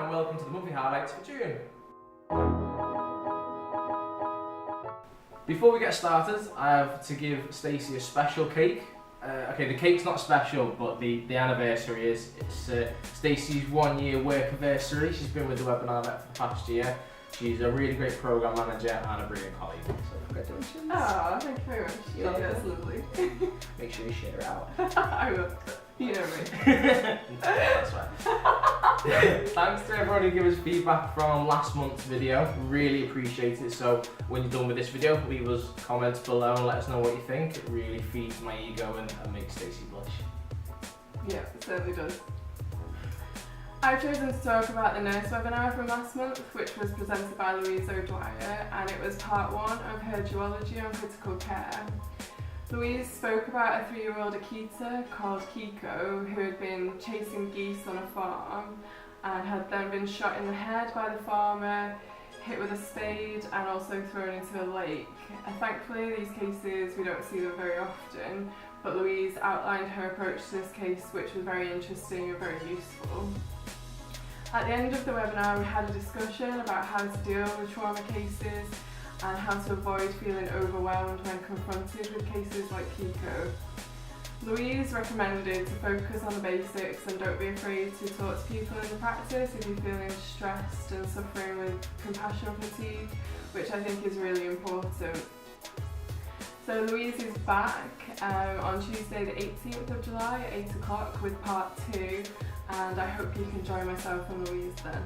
and welcome to the monthly highlights for June. Before we get started, I have to give Stacey a special cake. Okay, the cake's not special, but the anniversary is. It's Stacey's 1 year work anniversary. She's been with the webinar vet for the past year. She's a really great program manager and a brilliant colleague. So congratulations. Oh, thank you very much. Yeah, That's lovely. Make sure you share it out. I will. You know me. That's right. Thanks to everyone who gave us feedback from last month's video. Really appreciate it. So when you're done with this video, leave us comments below and let us know what you think. It really feeds my ego and makes Stacey blush. Yeah, it certainly does. I've chosen to talk about the nurse webinar from last month, which was presented by Louise O'Dwyer, and it was part 1 of her duology on critical care. Louise spoke about a 3-year-old Akita called Kiko who had been chasing geese on a farm and had then been shot in the head by the farmer, hit with a spade and also thrown into a lake. Thankfully these cases we don't see them very often, but Louise outlined her approach to this case, which was very interesting and very useful. At the end of the webinar we had a discussion about how to deal with trauma cases and how to avoid feeling overwhelmed when confronted with cases like Kiko. Louise recommended to focus on the basics and don't be afraid to talk to people in the practice if you're feeling stressed and suffering with compassion fatigue, which I think is really important. So Louise is back on Tuesday the 18th of July at 8 o'clock with part 2, and I hope you can join myself and Louise then.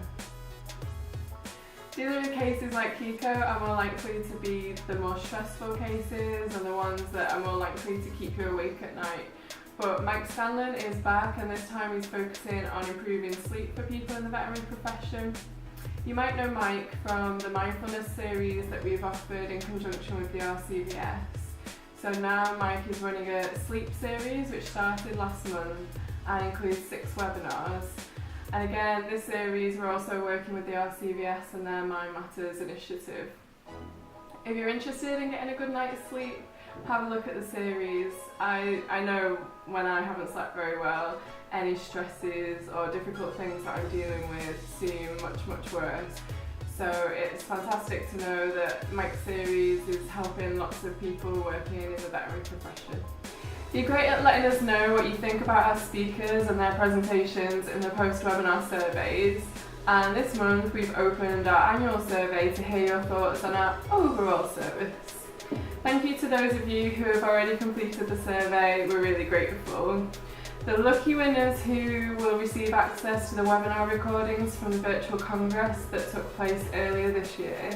Dealing with cases like Kiko are more likely to be the more stressful cases and the ones that are more likely to keep you awake at night. But Mike Scanlan is back, and this time he's focusing on improving sleep for people in the veterinary profession. You might know Mike from the mindfulness series that we've offered in conjunction with the RCVS. So now Mike is running a sleep series which started last month and includes 6 webinars. And again, this series we're also working with the RCVS and their Mind Matters initiative. If you're interested in getting a good night's sleep, have a look at the series. I know when I haven't slept very well, any stresses or difficult things that I'm dealing with seem much worse. So it's fantastic to know that Mike's series is helping lots of people working in the veterinary profession. You're great at letting us know what you think about our speakers and their presentations in the post-webinar surveys. And this month we've opened our annual survey to hear your thoughts on our overall service. Thank you to those of you who have already completed the survey, we're really grateful. The lucky winners who will receive access to the webinar recordings from the virtual congress that took place earlier this year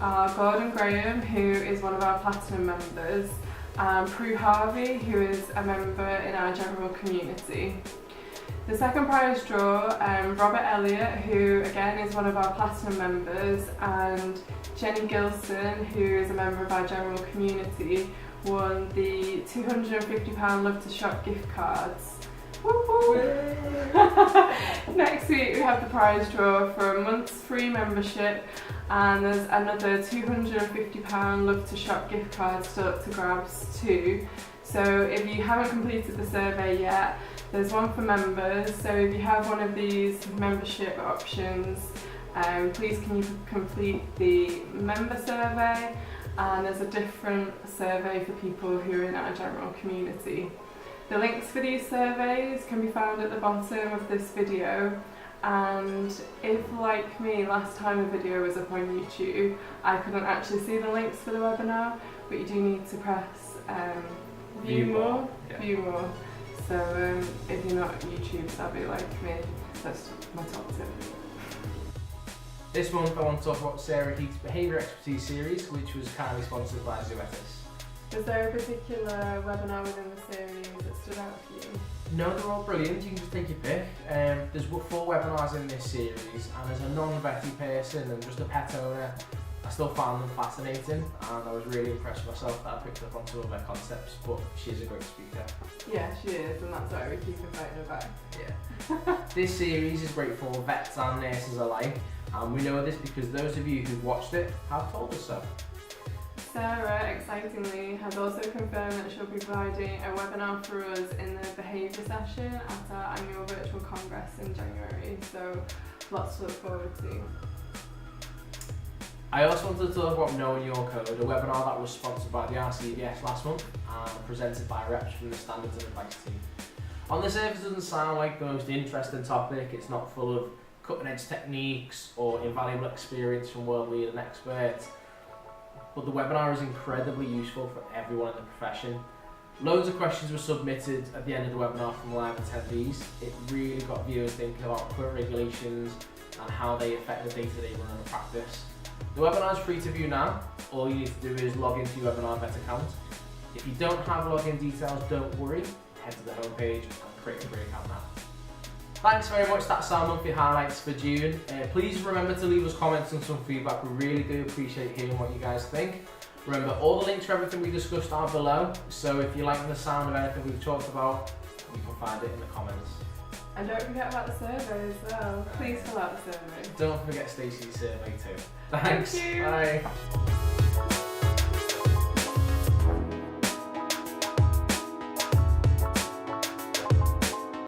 are Gordon Graham, who is one of our platinum members, and Prue Harvey, who is a member in our general community. The second prize draw, Robert Elliott, who again is one of our platinum members, and Jenny Gilson, who is a member of our general community, won the £250 Love to Shop gift cards. Next week we have the prize draw for a month's free membership, and there's another £250 Love to Shop gift cards still up to grabs too. So if you haven't completed the survey yet, there's one for members. So if you have one of these membership options, please can you complete the member survey, and there's a different survey for people who are in our general community. The links for these surveys can be found at the bottom of this video, and if, like me, last time a video was up on YouTube, I couldn't actually see the links for the webinar, but you do need to press view more. So if you're not YouTube savvy like me, that's my top tip. This month I want to talk about Sarah Heath's Behaviour Expertise series, which was kindly sponsored by Zoetis. Was there a particular webinar within the series that stood out for you? No, they're all brilliant. You can just take your pick. There's 4 webinars in this series, and as a non-vetty person and just a pet owner, I still found them fascinating, and I was really impressed with myself that I picked up on some of their concepts, but she's a great speaker. Yeah, she is, and that's why we keep inviting her back. Yeah. This series is great for vets and nurses alike, and we know this because those of you who've watched it have told us so. Sarah, excitingly, has also confirmed that she'll be providing a webinar for us in the Behaviour session at our annual virtual congress in January. So lots to look forward to. I also wanted to talk about Knowing Your Code, a webinar that was sponsored by the RCBS last month and presented by reps from the Standards and Advice team. On the surface, it doesn't sound like the most interesting topic. It's not full of cutting-edge techniques or invaluable experience from world-leading experts, but the webinar is incredibly useful for everyone in the profession. Loads of questions were submitted at the end of the webinar from live attendees. It really got viewers thinking about current regulations and how they affect the day-to-day run of the practice. The webinar is free to view now. All you need to do is log into your Webinar Vet account. If you don't have login details, don't worry. Head to the homepage and create a free account now. Thanks very much, that's our monthly highlights for June. Please remember to leave us comments and some feedback. We really do appreciate hearing what you guys think. Remember, all the links for everything we discussed are below, so if you like the sound of anything we've talked about, you can find it in the comments. And don't forget about the survey as well. Please fill out the survey. Don't forget Stacey's survey too. Thanks. Thank you. Bye.